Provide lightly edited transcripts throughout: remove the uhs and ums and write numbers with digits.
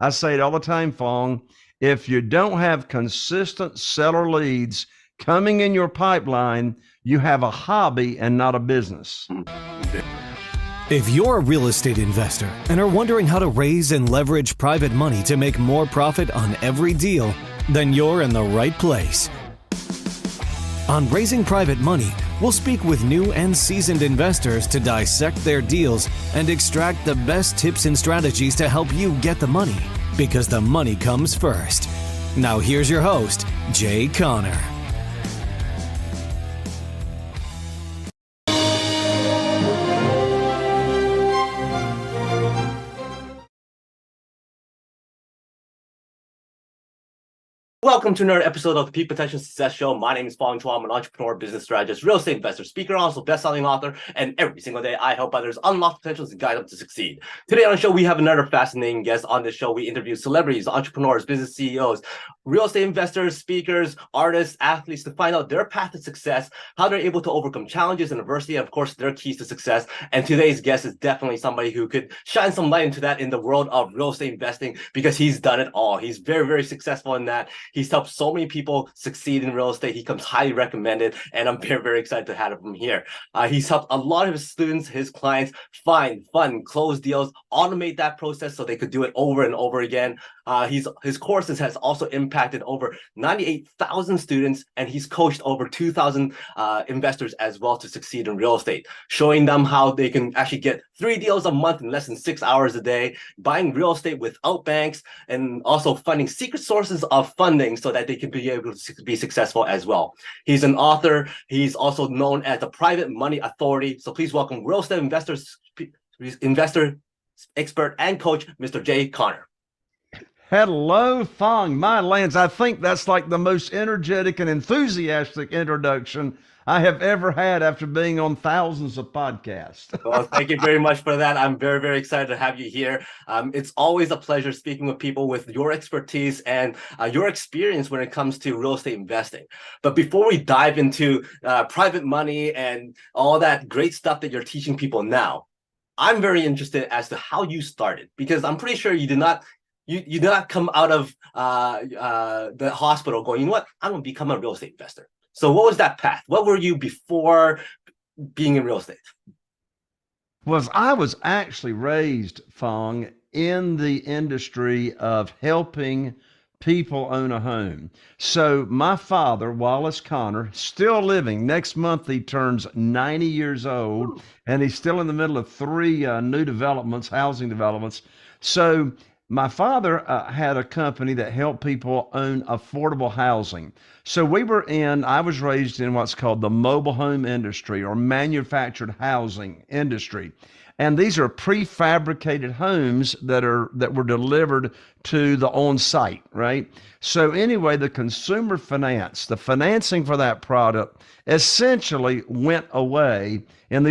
I say it all the time, Fong. If you don't have consistent seller leads coming in your pipeline, you have a hobby and not a business. If you're a real estate investor and are wondering how to raise and leverage private money to make more profit on every deal, then you're in the right place. On Raising Private Money, we'll speak with new and seasoned investors to dissect their deals and extract the best tips and strategies to help you get the money, because the money comes first. Now here's your host, Jay Conner. Welcome to another episode of the PPSS Success Show. My name is Fong Chua. I'm an entrepreneur, business strategist, real estate investor, speaker, also best-selling author, and every single day I help others unlock potentials and guide them to succeed. Today on the show, we have another fascinating guest. On this show, we interview celebrities, entrepreneurs, business CEOs, real estate investors, speakers, artists, athletes to find out their path to success, how they're able to overcome challenges and adversity, and of course, their keys to success. And today's guest is definitely somebody who could shine some light into that in the world of real estate investing, because he's done it all. He's very, very successful in that. He's helped so many people succeed in real estate. He comes highly recommended, and I'm very, very excited to have him here. He's helped a lot of his students, his clients, find, fund, close deals, automate that process so they could do it over and over again. His courses has also impacted over 98,000 students, and he's coached over 2,000 investors as well to succeed in real estate, showing them how they can actually get 3 deals a month in less than 6 hours a day, buying real estate without banks, and also finding secret sources of funding so that they can be able to be successful as well. He's an author. He's also known as the Private Money Authority. So please welcome real estate investor, expert, and coach, Mr. Jay Conner. Hello, Fong, my lands. I think that's like the most energetic and enthusiastic introduction I have ever had after being on thousands of podcasts. Well, thank you very much for that. I'm very, very excited to have you here. It's always a pleasure speaking with people with your expertise and your experience when it comes to real estate investing. But before we dive into private money and all that great stuff that you're teaching people now, I'm very interested as to how you started, because I'm pretty sure you did not come out of the hospital going, you know what, I'm going to become a real estate investor. So what was that path? What were you before being in real estate? Well, I was actually raised, Fong, in the industry of helping people own a home. So my father, Wallace Conner, still living. Next month, he turns 90 years old, and he's still in the middle of 3 new developments, housing developments. So my father had a company that helped people own affordable housing. So I was raised in what's called the mobile home industry or manufactured housing industry. And these are prefabricated homes that were delivered to the on-site, right? So anyway, the consumer finance, the financing for that product essentially went away in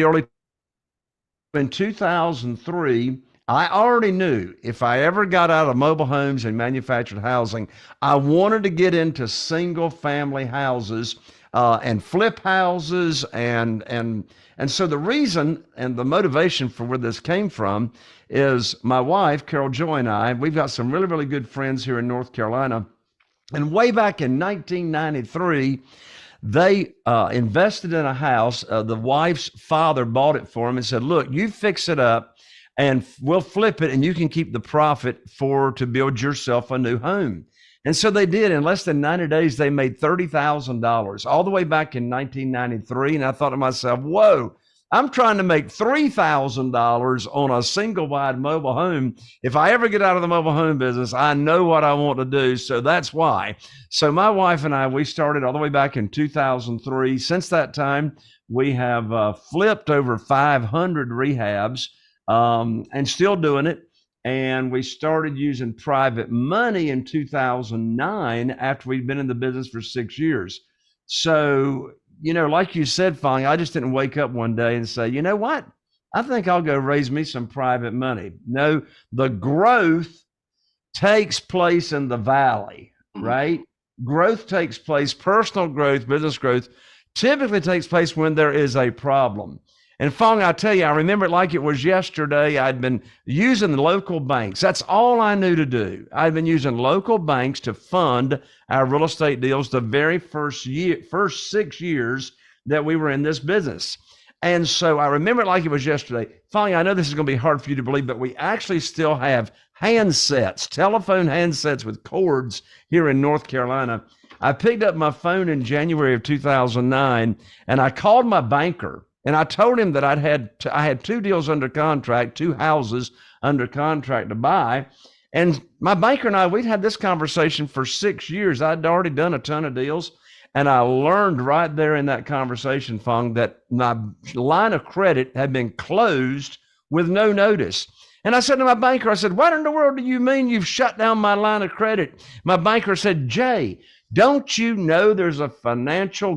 2003. I already knew if I ever got out of mobile homes and manufactured housing, I wanted to get into single family houses and flip houses. And so the reason and the motivation for where this came from is my wife, Carol Joy, and we've got some really, really good friends here in North Carolina. And way back in 1993, they invested in a house. The wife's father bought it for him and said, look, you fix it up, and we'll flip it, and you can keep the profit to build yourself a new home. And so they did. In less than 90 days, they made $30,000 all the way back in 1993. And I thought to myself, whoa, I'm trying to make $3,000 on a single wide mobile home. If I ever get out of the mobile home business, I know what I want to do. So that's why. So my wife and I, we started all the way back in 2003. Since that time, we have flipped over 500 rehabs. And still doing it. And we started using private money in 2009 after we'd been in the business for 6 years. So, like you said, Fong, I just didn't wake up one day and say, you know what? I think I'll go raise me some private money. No, the growth takes place in the valley, right? Growth takes place, personal growth, business growth typically takes place when there is a problem. And Fong, I tell you, I remember it like it was yesterday. I'd been using the local banks. That's all I knew to do. I'd been using local banks to fund our real estate deals the very first 6 years that we were in this business. And so I remember it like it was yesterday. Fong, I know this is going to be hard for you to believe, but we actually still have handsets, telephone handsets with cords here in North Carolina. I picked up my phone in January of 2009, and I called my banker. And I told him that I had 2 deals under contract, 2 houses under contract to buy. And my banker and I, we'd had this conversation for 6 years. I'd already done a ton of deals. And I learned right there in that conversation, Fong, that my line of credit had been closed with no notice. And I said to my banker, I said, what in the world do you mean you've shut down my line of credit? My banker said, Jay, don't you know there's a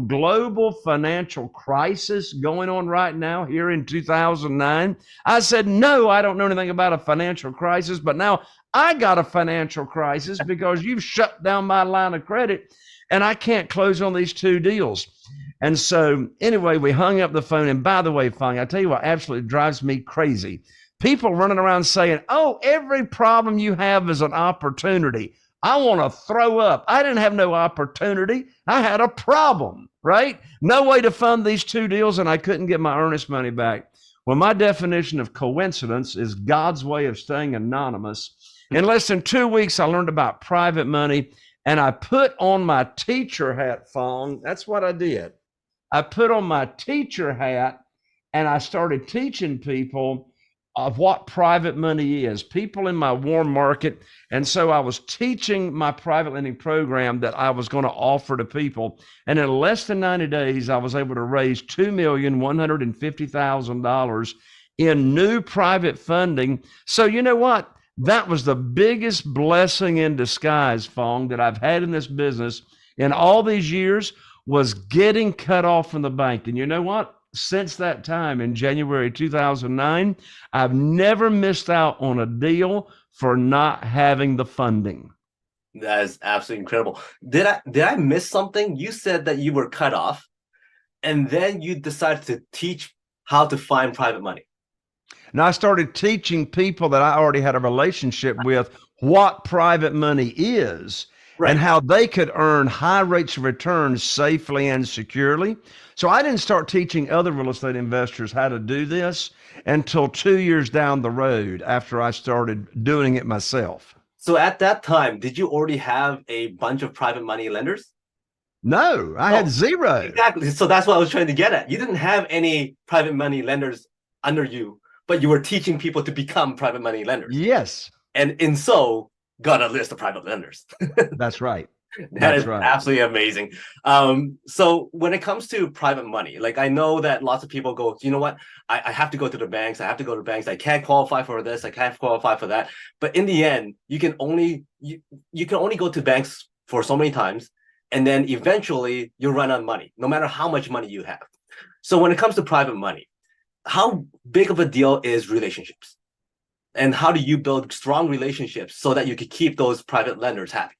global financial crisis going on right now here in 2009? I said, no, I don't know anything about a financial crisis, but now I got a financial crisis because you've shut down my line of credit and I can't close on these 2 deals. And so anyway, we hung up the phone. And by the way, Fong, I tell you what absolutely drives me crazy. People running around saying, oh, every problem you have is an opportunity. I want to throw up. I didn't have no opportunity. I had a problem, right? No way to fund these 2 deals, and I couldn't get my earnest money back. Well, my definition of coincidence is God's way of staying anonymous. In less than 2 weeks, I learned about private money, and I put on my teacher hat, Fong. That's what I did. I put on my teacher hat, and I started teaching people of what private money is, people in my warm market. And so I was teaching my private lending program that I was going to offer to people. And in less than 90 days, I was able to raise $2,150,000 in new private funding. So you know what? That was the biggest blessing in disguise, Fong, that I've had in this business in all these years, was getting cut off from the bank. And you know what? Since that time in January 2009, I've never missed out on a deal for not having the funding. That is absolutely incredible. Did I miss something? You said that you were cut off, and then you decided to teach how to find private money. Now I started teaching people that I already had a relationship with what private money is. Right. And how they could earn high rates of return safely and securely. So I didn't start teaching other real estate investors how to do this until 2 years down the road after I started doing it myself. So at that time, did you already have a bunch of private money lenders? No, I had 0. Exactly. So that's what I was trying to get at. You didn't have any private money lenders under you, but you were teaching people to become private money lenders. Yes. And in so got a list of private lenders. That's right. That is right. Absolutely amazing. So when it comes to private money, like I know that lots of people go, you know what, I have to go to the banks. I have to go to banks. I can't qualify for this. I can't qualify for that. But in the end, you can only go to banks for so many times, and then eventually you run out of money, no matter how much money you have. So when it comes to private money, how big of a deal is relationships? And how do you build strong relationships so that you can keep those private lenders happy?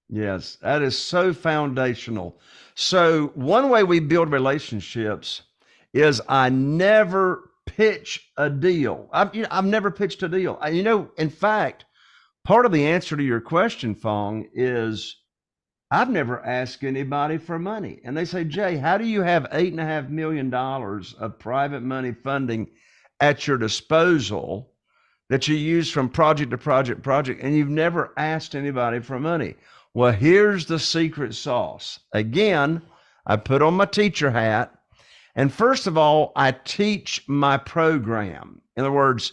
Yes, that is so foundational. So one way we build relationships is I never pitch a deal. I've never pitched a deal. In fact, part of the answer to your question, Fong, is I've never asked anybody for money. And they say, Jay, how do you have $8.5 million of private money funding at your disposal that you use from project to project, and you've never asked anybody for money? Well, here's the secret sauce. Again, I put on my teacher hat, and first of all, I teach my program. In other words,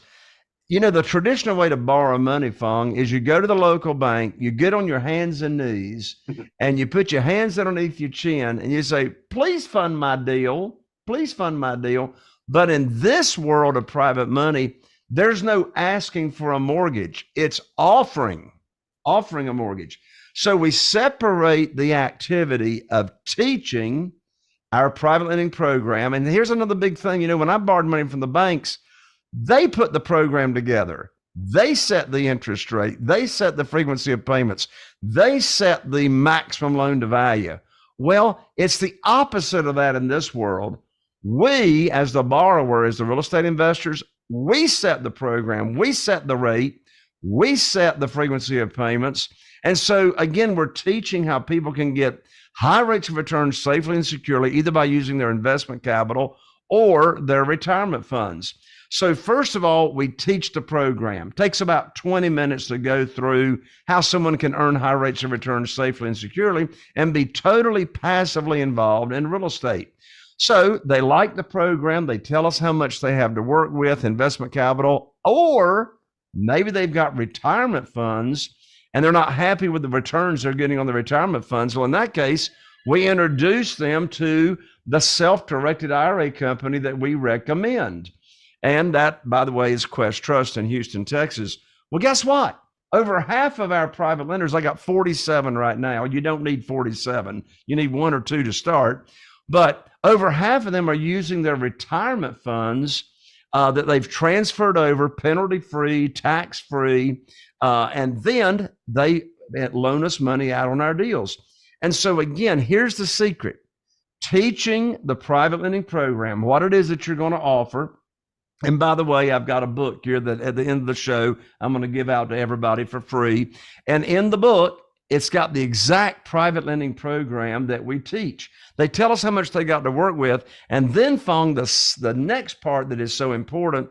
the traditional way to borrow money, Fong, is you go to the local bank, you get on your hands and knees, and you put your hands underneath your chin, and you say, please fund my deal. Please fund my deal. But in this world of private money, there's no asking for a mortgage. It's offering a mortgage. So we separate the activity of teaching our private lending program. And here's another big thing. When I borrowed money from the banks, they put the program together. They set the interest rate. They set the frequency of payments. They set the maximum loan to value. Well, it's the opposite of that in this world. We, as the borrower, as the real estate investors, we set the program, we set the rate, we set the frequency of payments. And so, again, we're teaching how people can get high rates of return safely and securely, either by using their investment capital or their retirement funds. So first of all, we teach the program. It takes about 20 minutes to go through how someone can earn high rates of return safely and securely and be totally passively involved in real estate. So they like the program. They tell us how much they have to work with, investment capital, or maybe they've got retirement funds and they're not happy with the returns they're getting on the retirement funds. Well, in that case, we introduce them to the self-directed IRA company that we recommend. And that, by the way, is Quest Trust in Houston, Texas. Well, guess what? Over half of our private lenders, I got 47 right now. You don't need 47. You need one or two to start. But over half of them are using their retirement funds that they've transferred over penalty-free, tax-free, and then they loan us money out on our deals. And so, again, here's the secret. Teaching the private lending program, what it is that you're going to offer. And by the way, I've got a book here that at the end of the show, I'm going to give out to everybody for free. And in the book, it's got the exact private lending program that we teach. They tell us how much they got to work with. And then, Fong, the next part that is so important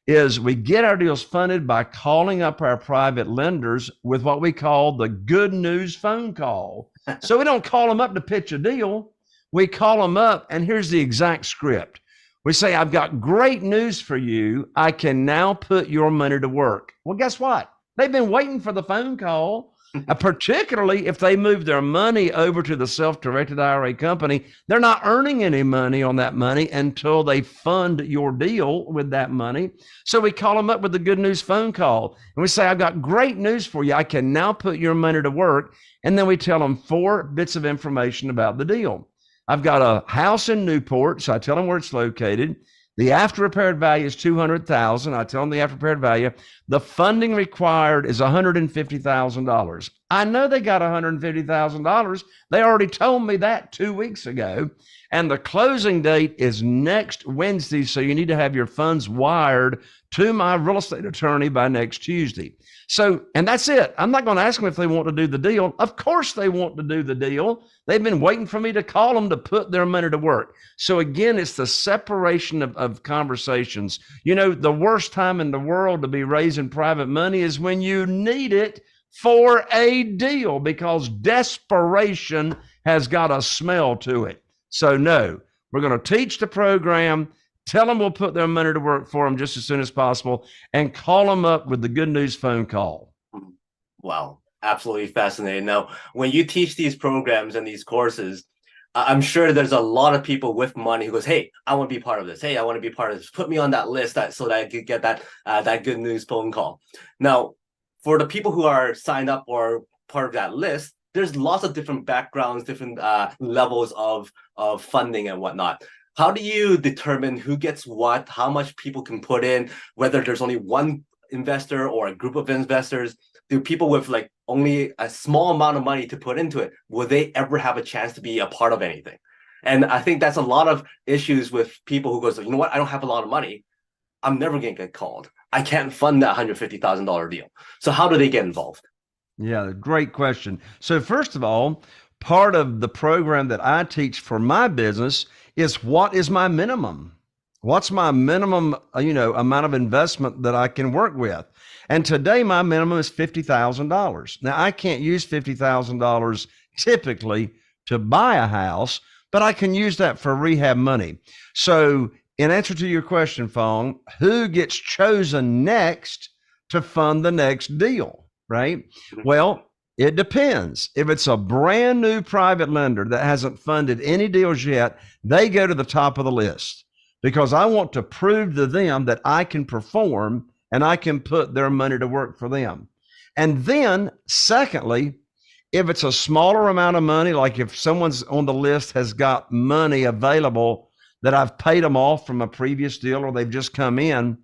is we get our deals funded by calling up our private lenders with what we call the good news phone call. So we don't call them up to pitch a deal. We call them up, and here's the exact script. We say, I've got great news for you. I can now put your money to work. Well, guess what? They've been waiting for the phone call, particularly if they move their money over to the self-directed IRA company. They're not earning any money on that money until they fund your deal with that money. So we call them up with the good news phone call, and we say, I've got great news for you. I can now put your money to work. And then we tell them 4 bits of information about the deal. I've got a house in Newport, so I tell them where it's located. The after repaired value is $200,000. I tell them the after repaired value. The funding required is $150,000. I know they got $150,000. They already told me that 2 weeks ago. And the closing date is next Wednesday, so you need to have your funds wired to my real estate attorney by next Tuesday. So, and that's it. I'm not going to ask them if they want to do the deal. Of course they want to do the deal. They've been waiting for me to call them to put their money to work. So again, it's the separation of conversations. You know, the worst time in the world to be raising private money is when you need it for a deal, because desperation has got a smell to it. So no, we're going to teach the program, tell them we'll put their money to work for them just as soon as possible, and call them up with the good news phone call. Wow, absolutely fascinating. Now, when you teach these programs and these courses, I'm sure there's a lot of people with money who goes, hey, I want to be part of this. Hey, I want to be part of this. Put me on that list so that I could get that good news phone call. Now, for the people who are signed up or part of that list, there's lots of different backgrounds, different levels of funding and whatnot. How do you determine who gets what, how much people can put in, whether there's only one investor or a group of investors? Do people with like only a small amount of money to put into it, will they ever have a chance to be a part of anything? And I think that's a lot of issues with people who goes, you know what, I don't have a lot of money. I'm never going to get called. I can't fund that $150,000 deal. So how do they get involved? Yeah, great question. So first of all, part of the program that I teach for my business is what is my minimum? What's my minimum, amount of investment that I can work with? And today my minimum is $50,000. Now I can't use $50,000 typically to buy a house, but I can use that for rehab money. So in answer to your question, Fong, who gets chosen next to fund the next deal, right? Well, it depends. If it's a brand new private lender that hasn't funded any deals yet, they go to the top of the list, because I want to prove to them that I can perform and I can put their money to work for them. And then secondly, if it's a smaller amount of money, like if someone's on the list has got money available that I've paid them off from a previous deal or they've just come in,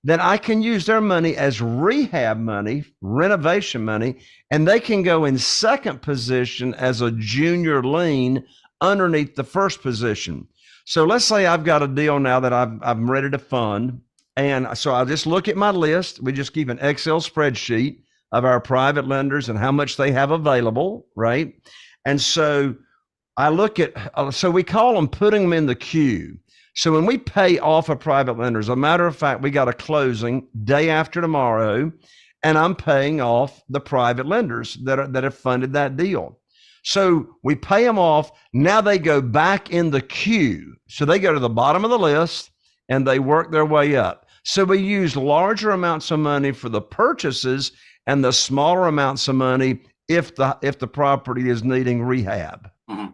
then I can use their money as rehab money, renovation money, and they can go in second position as a junior lien underneath the first position. So let's say I've got a deal now that I'm ready to fund. And so I just look at my list. We just keep an Excel spreadsheet of our private lenders and how much they have available, right? And so I look at, so we call them putting them in the queue. So when we pay off a private lender, as a matter of fact, we got a closing day after tomorrow, and I'm paying off the private lenders that have funded that deal. So we pay them off. Now they go back in the queue. So they go to the bottom of the list and they work their way up. So we use larger amounts of money for the purchases and the smaller amounts of money if the property is needing rehab. Mm-hmm.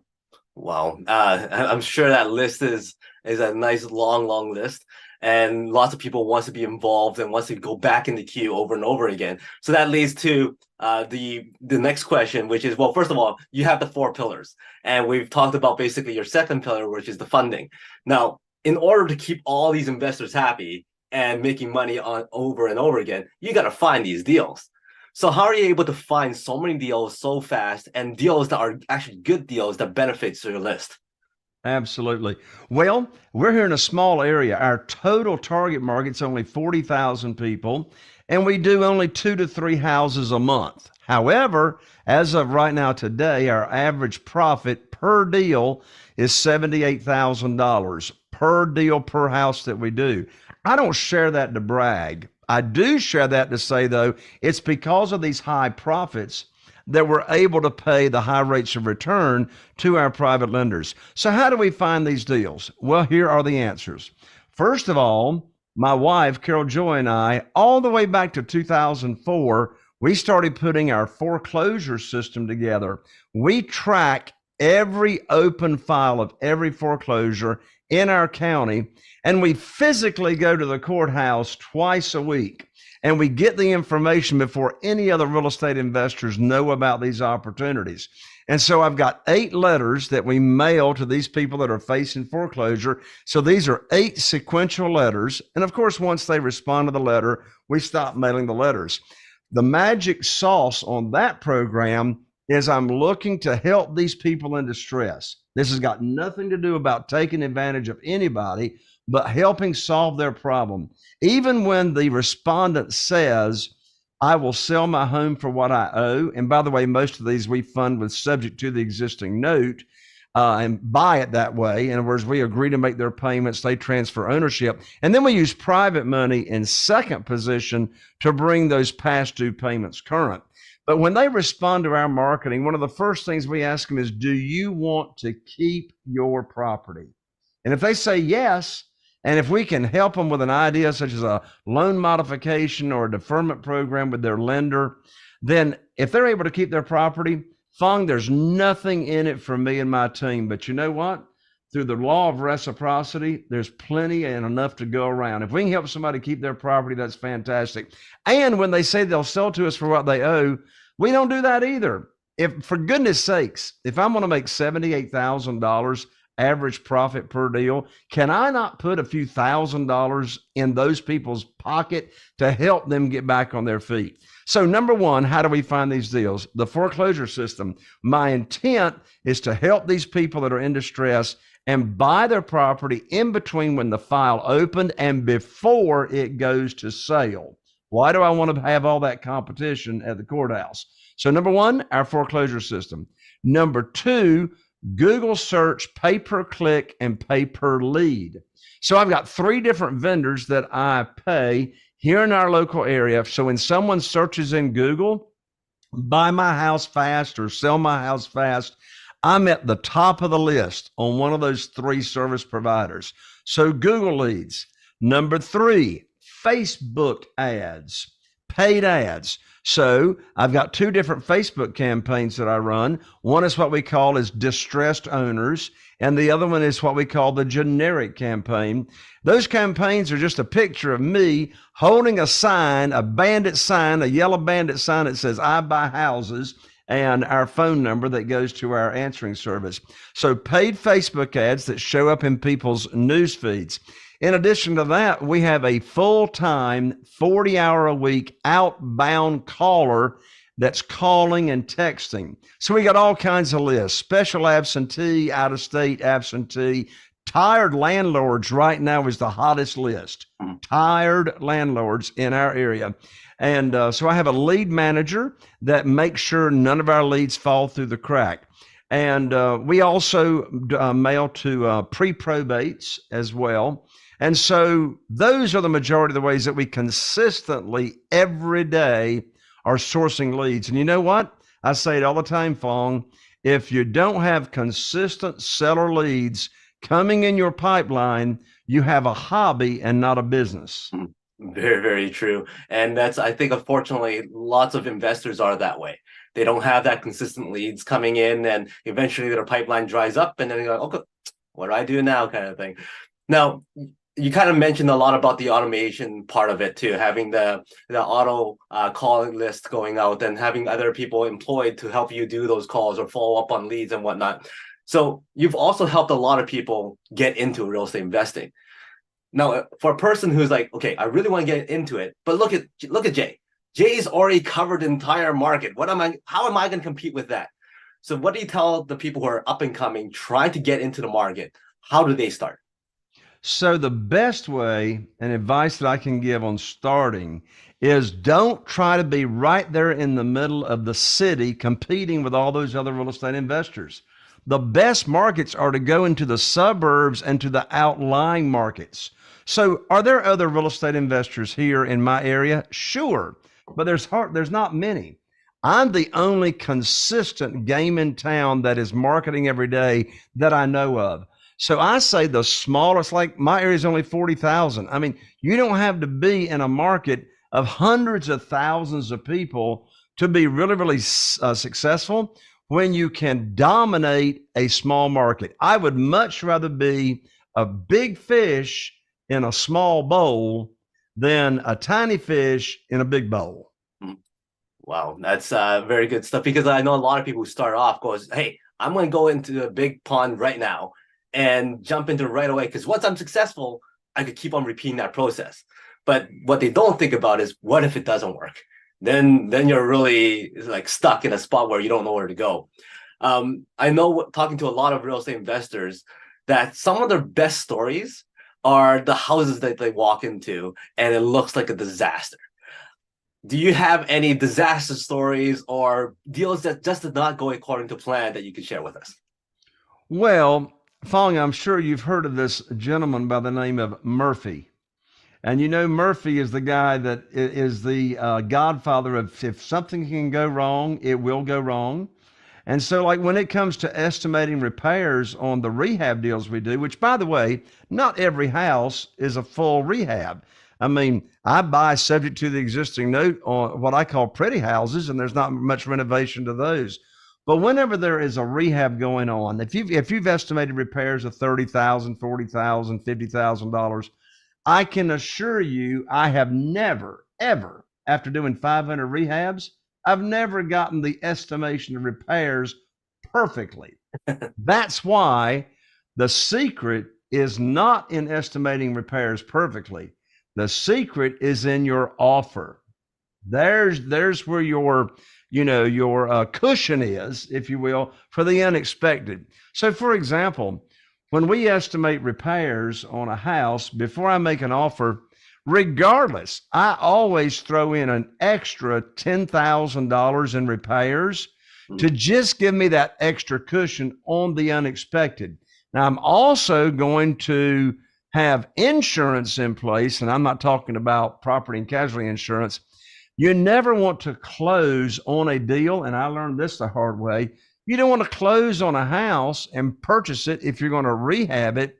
Wow. I'm sure that list is a nice long list. And lots of people wants to be involved and wants to go back in the queue over and over again. So that leads to the next question, which is, well, first of all, you have the 4 pillars. And we've talked about basically your second pillar, which is the funding. Now, in order to keep all these investors happy and making money on over and over again, you got to find these deals. So how are you able to find so many deals so fast and deals that are actually good deals that benefits your list? Absolutely. Well, we're here in a small area. Our total target market's only 40,000 people, and we do only 2 to 3 houses a month. However, as of right now today, our average profit per deal is $78,000 per deal per house that we do. I don't share that to brag. I do share that to say, though, it's because of these high profits that we're able to pay the high rates of return to our private lenders. So how do we find these deals? Well, here are the answers. First of all, my wife, Carol Joy, and I, all the way back to 2004, we started putting our foreclosure system together. We track every open file of every foreclosure in our county, and we physically go to the courthouse twice a week. And we get the information before any other real estate investors know about these opportunities. And so I've got 8 letters that we mail to these people that are facing foreclosure. So these are 8 sequential letters. And of course, once they respond to the letter, we stop mailing the letters. The magic sauce on that program is I'm looking to help these people in distress. This has got nothing to do about taking advantage of anybody, but helping solve their problem. Even when the respondent says, I will sell my home for what I owe. And by the way, most of these we fund with subject to the existing note and buy it that way. In other words, we agree to make their payments, they transfer ownership. And then we use private money in second position to bring those past due payments current. But when they respond to our marketing, one of the first things we ask them is, do you want to keep your property? And if they say yes, and if we can help them with an idea such as a loan modification or a deferment program with their lender, then if they're able to keep their property, Fong, there's nothing in it for me and my team. But you know what? Through the law of reciprocity, there's plenty and enough to go around. If we can help somebody keep their property, that's fantastic. And when they say they'll sell to us for what they owe, we don't do that either. If, for goodness sakes, if I'm going to make $78,000 average profit per deal, can I not put a few $1,000s in those people's pocket to help them get back on their feet? So number one, how do we find these deals? The foreclosure system. My intent is to help these people that are in distress and buy their property in between when the file opened and before it goes to sale. Why do I want to have all that competition at the courthouse? So number one, our foreclosure system. Number two, Google search, pay-per-click, and pay-per-lead. So I've got 3 different vendors that I pay here in our local area. So when someone searches in Google, buy my house fast or sell my house fast, I'm at the top of the list on one of those 3 service providers. So Google leads. Number 3, Facebook ads, paid ads. So I've got 2 different Facebook campaigns that I run. One is what we call is distressed owners, and the other one is what we call the generic campaign. Those campaigns are just a picture of me holding a sign, a bandit sign, a yellow bandit sign that says I buy houses, and our phone number that goes to our answering service. So paid Facebook ads that show up in people's news feeds. In addition to that, we have a full-time, 40-hour-a-week outbound caller that's calling and texting. So we got all kinds of lists: special absentee, out-of-state absentee, Tired landlords right now is the hottest list. Tired landlords in our area. And so I have a lead manager that makes sure none of our leads fall through the crack. And we also mail to pre-probates as well. And so those are the majority of the ways that we consistently every day are sourcing leads. And you know what? I say it all the time, Fong. If you don't have consistent seller leads coming in your pipeline, you have a hobby and not a business. Very, very true. And that's, I think, unfortunately, lots of investors are that way. They don't have that consistent leads coming in, and eventually their pipeline dries up, and then they're like, okay, what do I do now, kind of thing. Now, you kind of mentioned a lot about the automation part of it too, having the auto calling list going out and having other people employed to help you do those calls or follow up on leads and whatnot. So you've also helped a lot of people get into real estate investing. Now, for a person who's like, okay, I really want to get into it, but look at Jay. Jay's already covered the entire market. How am I going to compete with that? So what do you tell the people who are up and coming, trying to get into the market? How do they start? So the best way and advice that I can give on starting is don't try to be right there in the middle of the city competing with all those other real estate investors. The best markets are to go into the suburbs and to the outlying markets. So are there other real estate investors here in my area? Sure, but there's not many. I'm the only consistent game in town that is marketing every day that I know of. So I say the smallest, like my area is only 40,000. I mean, you don't have to be in a market of hundreds of thousands of people to be really, really successful when you can dominate a small market. I would much rather be a big fish in a small bowl than a tiny fish in a big bowl. Wow, that's very good stuff, because I know a lot of people who start off goes, hey, I'm going to go into a big pond right now and jump into it right away, because once I'm successful, I could keep on repeating that process. But what they don't think about is, what if it doesn't work? Then you're really like stuck in a spot where you don't know where to go. I know, talking to a lot of real estate investors, that some of their best stories are the houses that they walk into and it looks like a disaster. Do you have any disaster stories or deals that just did not go according to plan that you could share with us? Well, Fong, I'm sure you've heard of this gentleman by the name of Murphy. And you know, Murphy is the guy that is the godfather of, if something can go wrong, it will go wrong. And so like when it comes to estimating repairs on the rehab deals we do, which by the way, not every house is a full rehab. I mean, I buy subject to the existing note on what I call pretty houses, and there's not much renovation to those. But whenever there is a rehab going on, if you've estimated repairs of $30,000, $40,000, $50,000, I can assure you I have never, ever, after doing 500 rehabs, I've never gotten the estimation of repairs perfectly. That's why the secret is not in estimating repairs perfectly. The secret is in your offer. There's where your cushion is, if you will, for the unexpected. So for example, when we estimate repairs on a house, before I make an offer, regardless, I always throw in an extra $10,000 in repairs to just give me that extra cushion on the unexpected. Now, I'm also going to have insurance in place, and I'm not talking about property and casualty insurance. You never want to close on a deal, and I learned this the hard way. You don't want to close on a house and purchase it if you're going to rehab it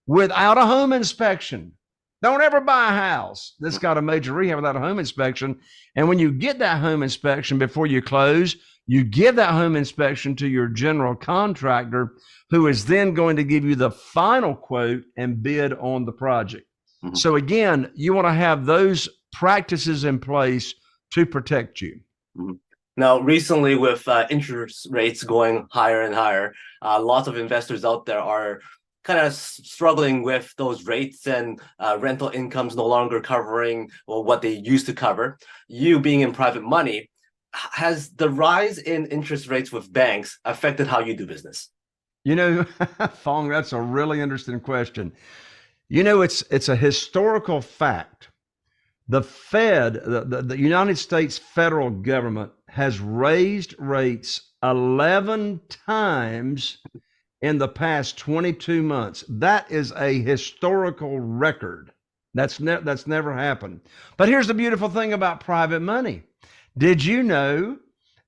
without a home inspection. Don't ever buy a house that's got a major rehab without a home inspection. And when you get that home inspection before you close, you give that home inspection to your general contractor, who is then going to give you the final quote and bid on the project. Mm-hmm. So again, you want to have those practices in place to protect you. Mm-hmm. Now, recently with interest rates going higher and higher, lots of investors out there are kind of struggling with those rates, and rental incomes no longer covering what they used to cover. You being in private money, has the rise in interest rates with banks affected how you do business? You know, Fong, that's a really interesting question. You know, it's a historical fact. The Fed, the United States federal government, has raised rates 11 times in the past 22 months. That is a historical record. That's never happened. But here's the beautiful thing about private money. Did you know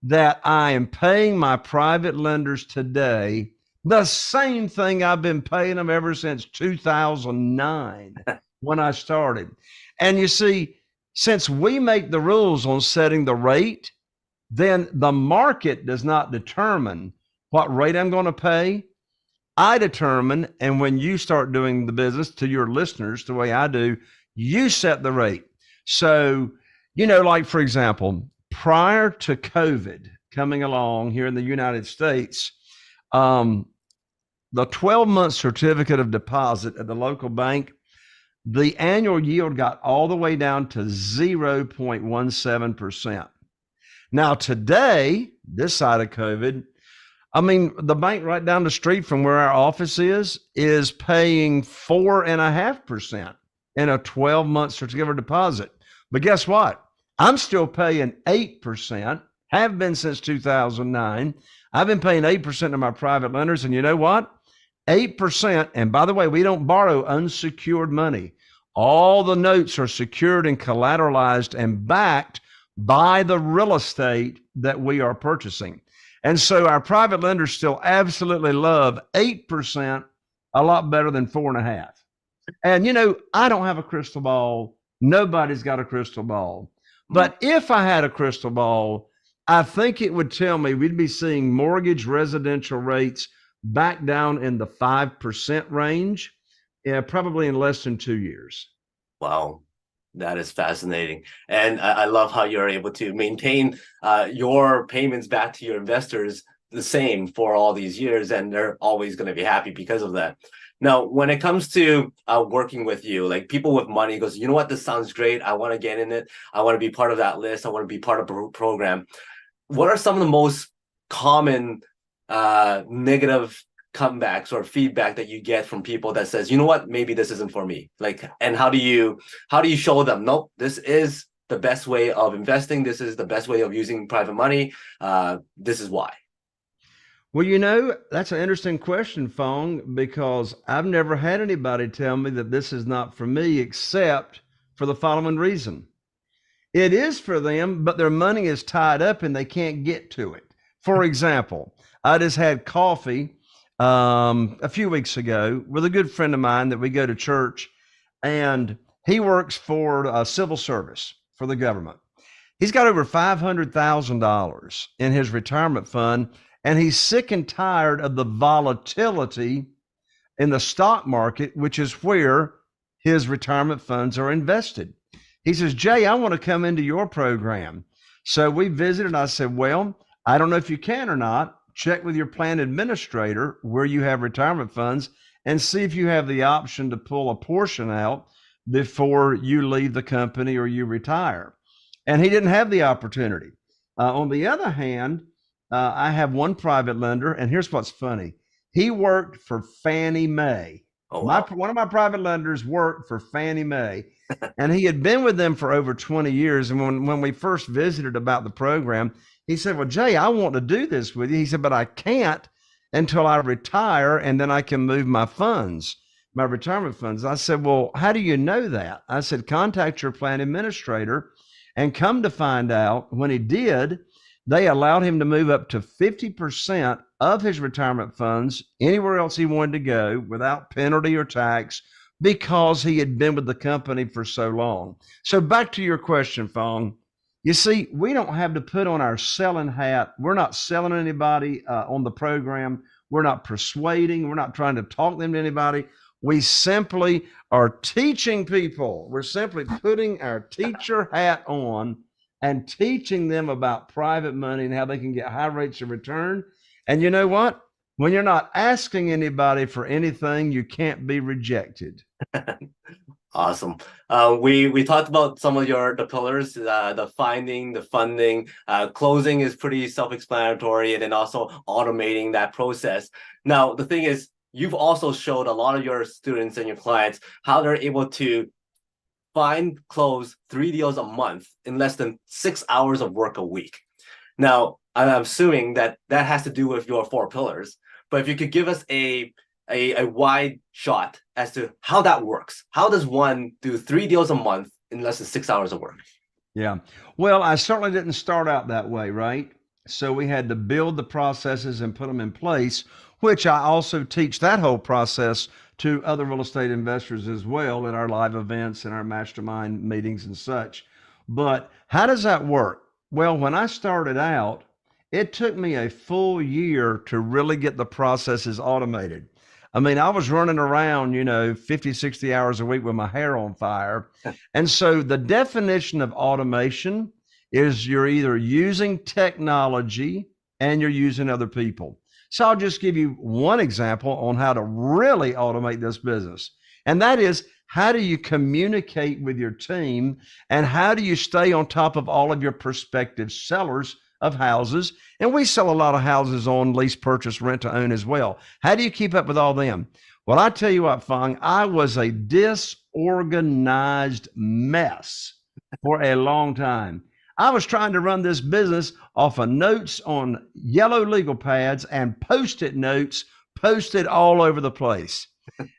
that I am paying my private lenders today the same thing I've been paying them ever since 2009 when I started? And you see, since we make the rules on setting the rate, then the market does not determine what rate I'm going to pay. I determine, and when you start doing the business to your listeners the way I do, you set the rate. So, you know, like for example, prior to COVID coming along here in the United States, the 12-month certificate of deposit at the local bank, the annual yield got all the way down to 0.17%. Now today, this side of COVID, I mean, the bank right down the street from where our office is paying 4.5% in a 12-month certificate of deposit. But guess what? I'm still paying 8%, have been since 2009. I've been paying 8% to my private lenders. And you know what? 8%. And by the way, we don't borrow unsecured money. All the notes are secured and collateralized and backed by the real estate that we are purchasing. And so our private lenders still absolutely love 8%, a lot better than 4.5%. And, you know, I don't have a crystal ball. Nobody's got a crystal ball. But if I had a crystal ball, I think it would tell me we'd be seeing mortgage residential rates back down in the 5% range, probably in less than 2 years. Wow. That is fascinating. And I love how you're able to maintain your payments back to your investors the same for all these years, and they're always going to be happy because of that. Now, when it comes to working with you, like people with money goes, you know what, this sounds great. I want to get in it. I want to be part of that list. I want to be part of the program. What are some of the most common negative comebacks or feedback that you get from people that says, you know what, maybe this isn't for me? Like, and how do you show them, nope, this is the best way of investing. This is the best way of using private money. This is why. Well, you know, that's an interesting question, Fong, because I've never had anybody tell me that this is not for me, except for the following reason. It is for them, but their money is tied up and they can't get to it. For example, I just had coffee a few weeks ago with a good friend of mine that we go to church, and he works for civil service for the government. He's got over $500,000 in his retirement fund, and he's sick and tired of the volatility in the stock market, which is where his retirement funds are invested. He says, Jay, I want to come into your program. So we visited. I said, well, I don't know if you can or not. Check with your plan administrator where you have retirement funds and see if you have the option to pull a portion out before you leave the company or you retire. And he didn't have the opportunity. On the other hand, I have one private lender, and here's what's funny. He worked for Fannie Mae. Oh, wow. One of my private lenders worked for Fannie Mae, and he had been with them for over 20 years. And when we first visited about the program, he said, well, Jay, I want to do this with you. He said, but I can't until I retire, and then I can move my funds, my retirement funds. I said, well, how do you know that? I said, contact your plan administrator. And come to find out, when he did, they allowed him to move up to 50% of his retirement funds anywhere else he wanted to go without penalty or tax, because he had been with the company for so long. So back to your question, Fong. You see, we don't have to put on our selling hat. We're not selling anybody on the program. We're not persuading. We're not trying to talk them to anybody. We simply are teaching people. We're simply putting our teacher hat on and teaching them about private money and how they can get high rates of return. And you know what? When you're not asking anybody for anything, you can't be rejected. Awesome. We talked about some of the pillars, the finding, the funding, closing is pretty self-explanatory, and then also automating that process. Now, the thing is, you've also showed a lot of your students and your clients how they're able to find, close 3 deals a month in less than 6 hours of work a week. Now, I'm assuming that has to do with your four pillars, but if you could give us a wide shot as to how that works. How does one do 3 deals a month in less than 6 hours of work? Yeah. Well, I certainly didn't start out that way, right? So we had to build the processes and put them in place, which I also teach that whole process to other real estate investors as well at our live events and our mastermind meetings and such. But how does that work? Well, when I started out, it took me a full year to really get the processes automated. I mean, I was running around, 50, 60 hours a week with my hair on fire. And so the definition of automation is you're either using technology and you're using other people. So I'll just give you one example on how to really automate this business. And that is, how do you communicate with your team and how do you stay on top of all of your prospective sellers of houses? And we sell a lot of houses on lease, purchase, rent to own as well. How do you keep up with all them? Well, I tell you what, Fong, I was a disorganized mess for a long time. I was trying to run this business off of notes on yellow legal pads and post-it notes posted all over the place.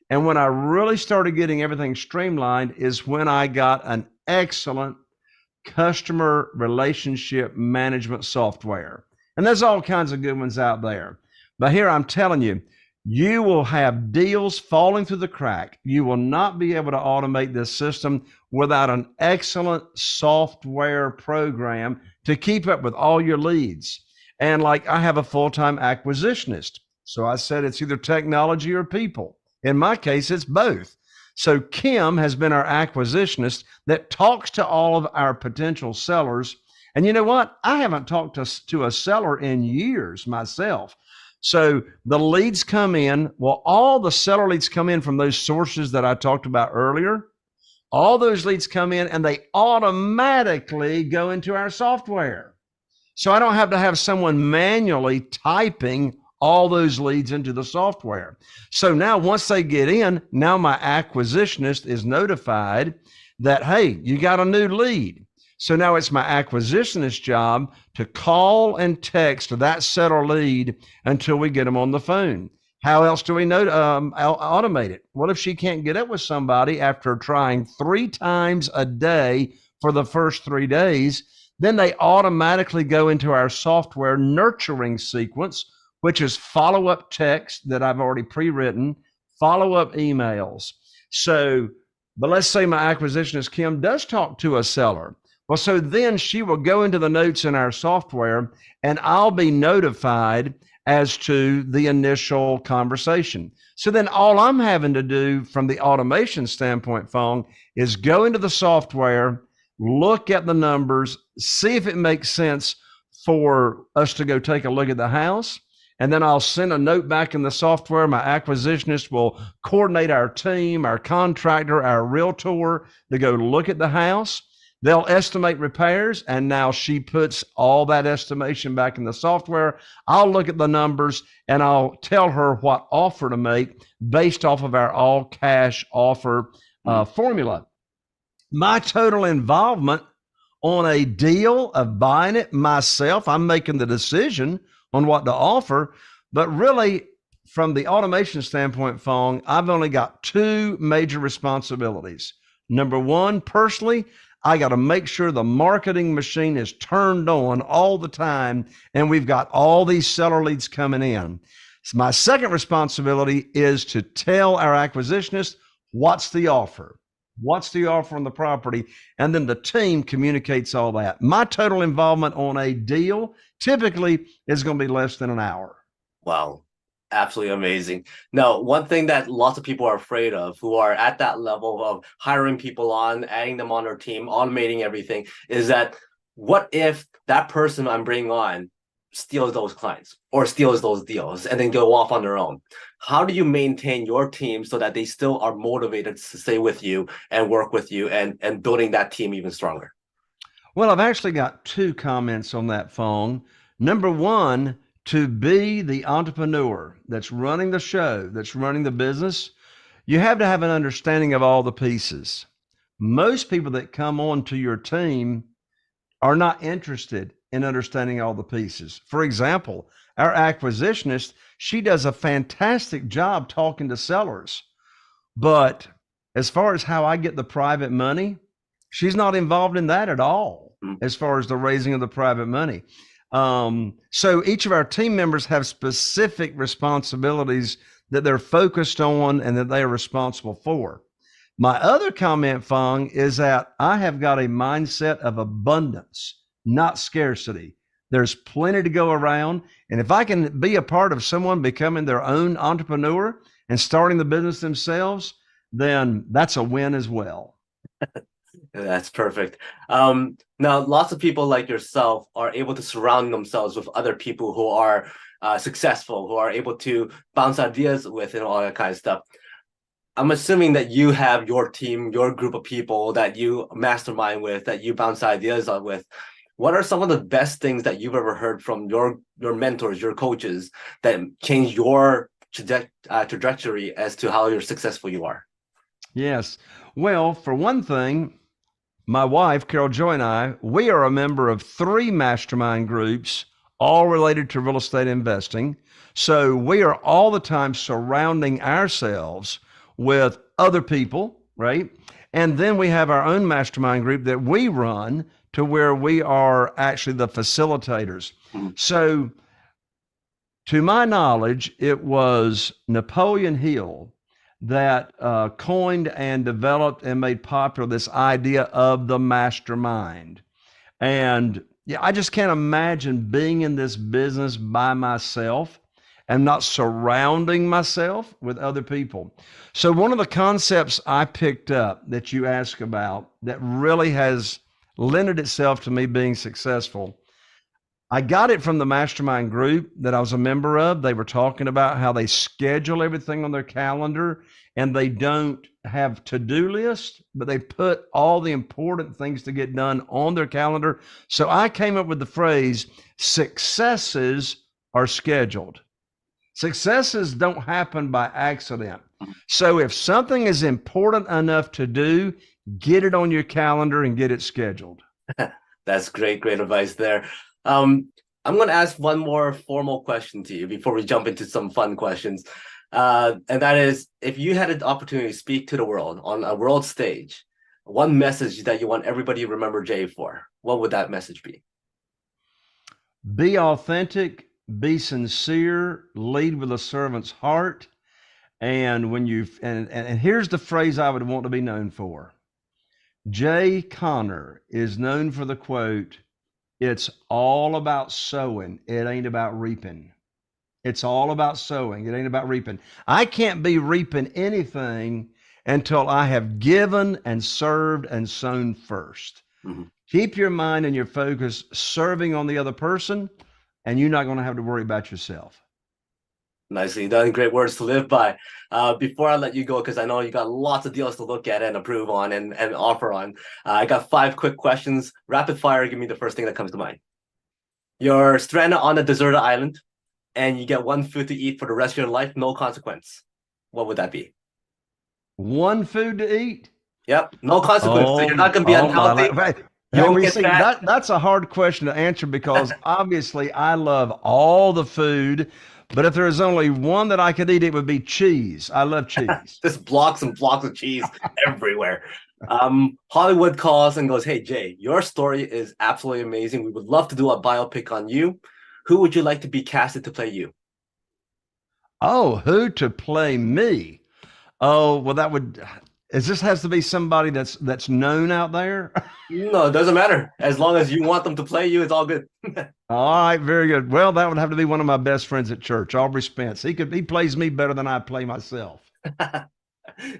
And when I really started getting everything streamlined is when I got an excellent customer relationship management software. And there's all kinds of good ones out there. But here I'm telling you, you will have deals falling through the crack. You will not be able to automate this system without an excellent software program to keep up with all your leads. And like I have a full-time acquisitionist. So I said it's either technology or people. In my case, it's both. So Kim has been our acquisitionist that talks to all of our potential sellers. And you know what? I haven't talked to a seller in years myself. So the leads come in. Well, all the seller leads come in from those sources that I talked about earlier. All those leads come in and they automatically go into our software. So I don't have to have someone manually typing all those leads into the software. So now once they get in, now my acquisitionist is notified that, hey, you got a new lead. So now it's my acquisitionist job to call and text that seller lead until we get them on the phone. How else do we automate it? What if she can't get up with somebody after trying 3 times a day for the first 3 days? Then they automatically go into our software nurturing sequence, which is follow-up text that I've already pre-written, follow-up emails. So, but let's say my acquisitionist, Kim, does talk to a seller. Well, so then she will go into the notes in our software and I'll be notified as to the initial conversation. So then all I'm having to do from the automation standpoint, Fong, is go into the software, look at the numbers, see if it makes sense for us to go take a look at the house. And then I'll send a note back in the software. My acquisitionist will coordinate our team, our contractor, our realtor to go look at the house. They'll estimate repairs, and now she puts all that estimation back in the software. I'll look at the numbers, and I'll tell her what offer to make based off of our all-cash offer formula. My total involvement on a deal of buying it myself, I'm making the decision on what to offer. But really, from the automation standpoint, Fong, I've only got 2 major responsibilities. Number one, personally, I got to make sure the marketing machine is turned on all the time and we've got all these seller leads coming in. So my second responsibility is to tell our acquisitionist what's the offer. What's the offer on the property? And then the team communicates all that. My total involvement on a deal typically is going to be less than an hour. Wow. Absolutely amazing. Now, one thing that lots of people are afraid of who are at that level of hiring people on, adding them on their team, automating everything, is that what if that person I'm bringing on steals those clients or steals those deals and then go off on their own. How do you maintain your team so that they still are motivated to stay with you and work with you and building that team even stronger? Well, I've actually got two comments on that, Fong. Number one, to be the entrepreneur that's running the show, that's running the business, you have to have an understanding of all the pieces. Most people that come on to your team are not interested in understanding all the pieces. For example, our acquisitionist, she does a fantastic job talking to sellers. But as far as how I get the private money, she's not involved in that at all, as far as the raising of the private money. So each of our team members have specific responsibilities that they're focused on and that they are responsible for. My other comment, Fong, is that I have got a mindset of abundance, not scarcity. There's plenty to go around. And if I can be a part of someone becoming their own entrepreneur and starting the business themselves, then that's a win as well. That's perfect. Now, lots of people like yourself are able to surround themselves with other people who are successful, who are able to bounce ideas with and all that kind of stuff. I'm assuming that you have your team, your group of people that you mastermind with, that you bounce ideas with. What are some of the best things that you've ever heard from your mentors, your coaches, that change your trajectory as to how successful you are? Yes. Well, for one thing, my wife, Carol Joy, and I, we are a member of 3 mastermind groups, all related to real estate investing. So we are all the time surrounding ourselves with other people, right? And then we have our own mastermind group that we run to where we are actually the facilitators. So to my knowledge, it was Napoleon Hill that coined and developed and made popular this idea of the mastermind. And yeah, I just can't imagine being in this business by myself and not surrounding myself with other people. So one of the concepts I picked up that you ask about that really has lended itself to me being successful, I got it from the mastermind group that I was a member of. They were talking about how they schedule everything on their calendar and they don't have to-do lists, but they put all the important things to get done on their calendar. So I came up with the phrase, successes are scheduled. Successes don't happen by accident. So if something is important enough to do, get it on your calendar and get it scheduled. That's great advice there. I'm going to ask one more formal question to you before we jump into some fun questions. And that is, if you had an opportunity to speak to the world on a world stage, one message that you want everybody to remember Jay for, what would that message be? Be authentic, be sincere, lead with a servant's heart. And when and here's the phrase I would want to be known for. Jay Conner is known for the quote, "It's all about sowing. It ain't about reaping." It's all about sowing. It ain't about reaping. I can't be reaping anything until I have given and served and sown first. Mm-hmm. Keep your mind and your focus serving on the other person, and you're not going to have to worry about yourself. Nicely done. Great words to live by. Before I let you go, because I know you got lots of deals to look at and approve on and offer on, I got 5 quick questions. Rapid fire. Give me the first thing that comes to mind. You're stranded on a deserted island, and you get one food to eat for the rest of your life, no consequence. What would that be? One food to eat? Yep, no consequence. So you're not going to be unhealthy. That's a hard question to answer because obviously I love all the food, but if there is only one that I could eat, it would be cheese. I love cheese. Just blocks and blocks of cheese everywhere. Hollywood calls and goes, "Hey, Jay, your story is absolutely amazing. We would love to do a biopic on you. Who would you like to be casted to play you?" Oh, who to play me? Oh, well, this has to be somebody that's known out there? No, it doesn't matter. As long as you want them to play you, it's all good. All right, very good. Well, that would have to be one of my best friends at church, Aubrey Spence. He plays me better than I play myself.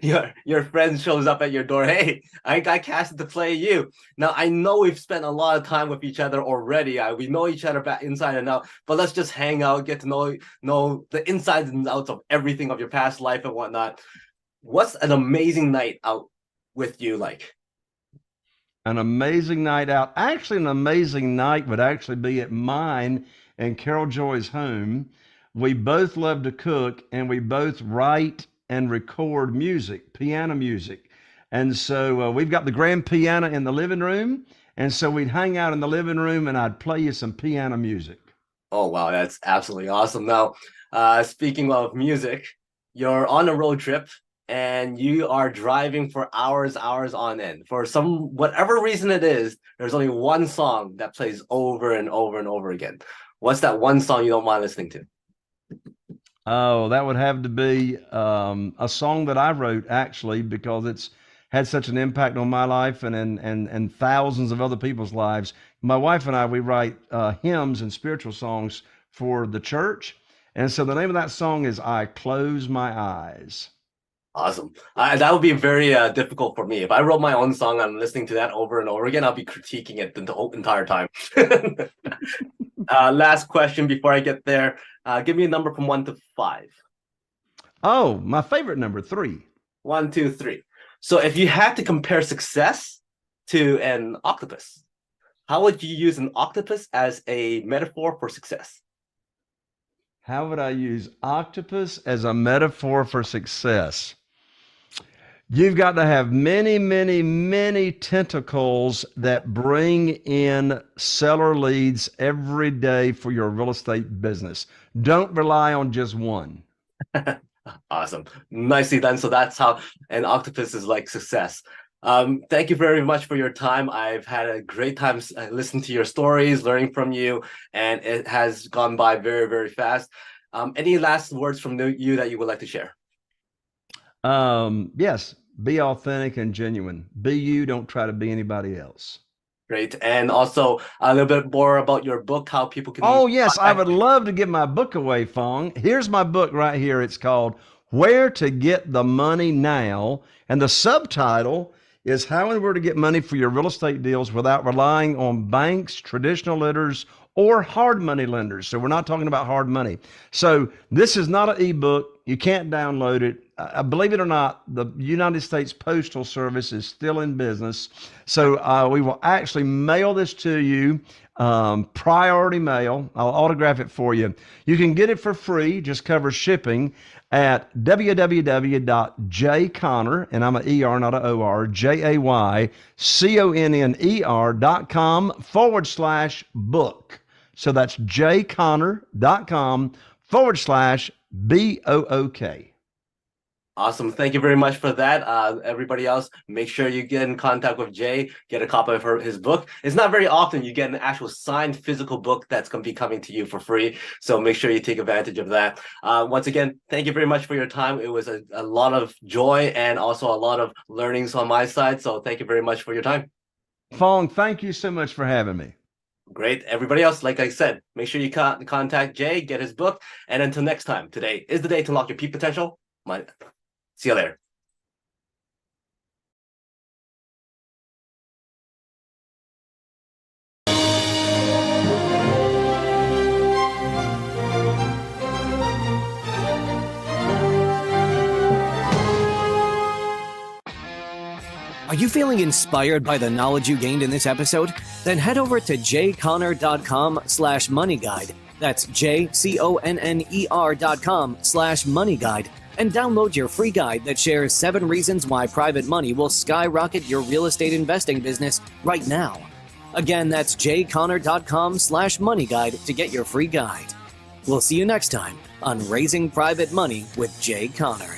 your friend shows up at your door. Hey, I got casted to play you. Now I know we've spent a lot of time with each other already. We know each other back inside and out. But let's just hang out, get to know the insides and outs of everything of your past life and whatnot. What's an amazing night out with you like? An amazing night out. Actually, an amazing night would actually be at mine and Carol Joy's home. We both love to cook, and we both write and record music, piano music. And so we've got the grand piano in the living room. And so we'd hang out in the living room and I'd play you some piano music. Oh, wow. That's absolutely awesome. Now, speaking of music, you're on a road trip and you are driving for hours on end. For whatever reason it is, there's only one song that plays over and over and over again. What's that one song you don't mind listening to? Oh, that would have to be a song that I wrote, actually, because it's had such an impact on my life and thousands of other people's lives. My wife and I, we write hymns and spiritual songs for the church. And so the name of that song is I Close My Eyes. Awesome. That would be very difficult for me. If I wrote my own song, I'm listening to that over and over again, I'll be critiquing it the whole entire time. Last question before I get there. Give me a number from 1 to 5. Oh, my favorite number, 3. 1, 2, 3. So if you had to compare success to an octopus, how would you use an octopus as a metaphor for success? How would I use octopus as a metaphor for success? You've got to have many, many, many tentacles that bring in seller leads every day for your real estate business. Don't rely on just one. Awesome. Nicely done. So that's how an octopus is like success. Thank you very much for your time. I've had a great time listening to your stories, learning from you, and it has gone by very, very fast. Any last words from you that you would like to share? Yes. Be authentic and genuine. Be you. Don't try to be anybody else. Great. And also a little bit more about your book, how people can... Oh, yes. I would love to give my book away, Fong. Here's my book right here. It's called Where to Get the Money Now. And the subtitle is How and Where to Get Money for Your Real Estate Deals Without Relying on Banks, Traditional Lenders, or hard money lenders. So we're not talking about hard money. So this is not an ebook. You can't download it. Believe it or not, the United States Postal Service is still in business. So we will actually mail this to you, priority mail. I'll autograph it for you. You can get it for free, just cover shipping at www.jayconner, and I'm an ER, not an OR, JAYConner.com/book. So that's jayconner.com/BOOK. Awesome. Thank you very much for that. Everybody else, make sure you get in contact with Jay, get a copy of his book. It's not very often you get an actual signed physical book that's going to be coming to you for free. So make sure you take advantage of that. Once again, thank you very much for your time. It was a lot of joy and also a lot of learnings on my side. So thank you very much for your time. Fong, thank you so much for having me. Great. Everybody else, like I said, make sure you contact Jay, get his book. And until next time, today is the day to unlock your peak potential. See you later. Are you feeling inspired by the knowledge you gained in this episode? Then head over to jayconner.com/moneyguide. That's JCONNER.com/moneyguide. And download your free guide that shares 7 reasons why private money will skyrocket your real estate investing business right now. Again, that's jayconner.com/moneyguide to get your free guide. We'll see you next time on Raising Private Money with Jay Conner.